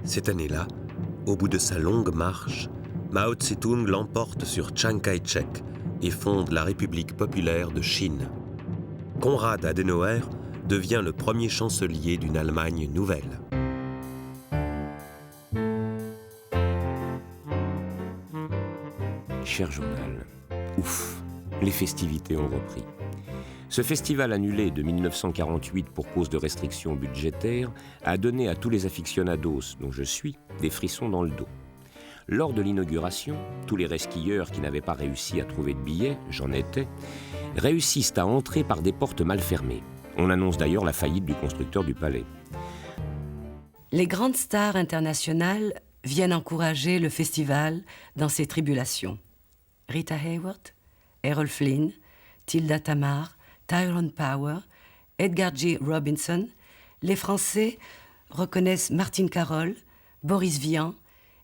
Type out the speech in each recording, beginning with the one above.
Cette année-là, au bout de sa longue marche, Mao Tse-tung l'emporte sur Chiang Kai-shek et fonde la République populaire de Chine. Konrad Adenauer devient le premier chancelier d'une Allemagne nouvelle. Cher journal, ouf, les festivités ont repris. Ce festival annulé de 1948 pour cause de restrictions budgétaires a donné à tous les aficionados, dont je suis, des frissons dans le dos. Lors de l'inauguration, tous les resquilleurs qui n'avaient pas réussi à trouver de billets, j'en étais, réussissent à entrer par des portes mal fermées. On annonce d'ailleurs la faillite du constructeur du palais. Les grandes stars internationales viennent encourager le festival dans ses tribulations. Rita Hayworth, Errol Flynn, Tilda Tamar, Tyrone Power, Edgar G. Robinson, les Français reconnaissent Martine Carole, Boris Vian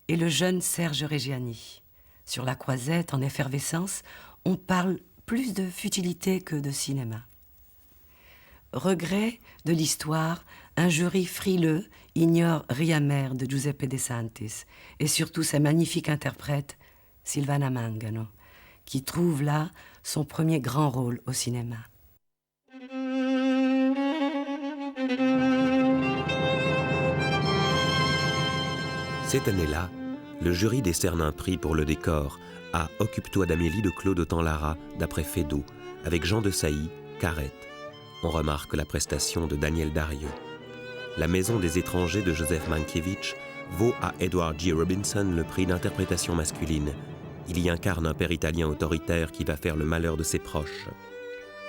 et le jeune Serge Reggiani. Sur la Croisette, en effervescence, on parle plus de futilité que de cinéma. Regret de l'histoire, un jury frileux ignore Riamer de Giuseppe De Santis et surtout sa magnifique interprète, Silvana Mangano, qui trouve là son premier grand rôle au cinéma. Cette année-là, le jury décerne un prix pour le décor à Occupe-toi d'Amélie de Claude Autant-Lara, d'après Feydeau, avec Jean de Sailly, Carrette. On remarque la prestation de Daniel Darieux. La Maison des étrangers de Joseph Mankiewicz vaut à Edward G. Robinson le prix d'interprétation masculine. Il y incarne un père italien autoritaire qui va faire le malheur de ses proches.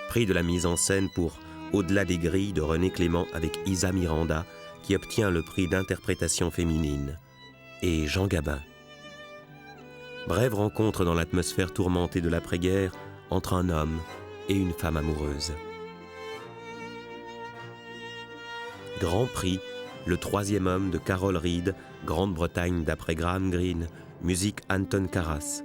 Prix de la mise en scène pour Au-delà des grilles de René Clément avec Isa Miranda, qui obtient le prix d'interprétation féminine. Et Jean Gabin. Brève rencontre dans l'atmosphère tourmentée de l'après-guerre entre un homme et une femme amoureuse. Grand Prix, le troisième homme de Carol Reed, Grande-Bretagne d'après Graham Greene, musique Anton Karas.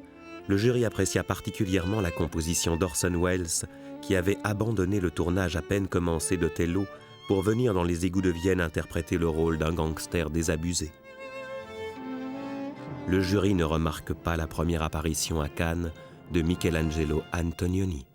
Le jury apprécia particulièrement la composition d'Orson Welles, qui avait abandonné le tournage à peine commencé d'Othello pour venir dans les égouts de Vienne interpréter le rôle d'un gangster désabusé. Le jury ne remarque pas la première apparition à Cannes de Michelangelo Antonioni.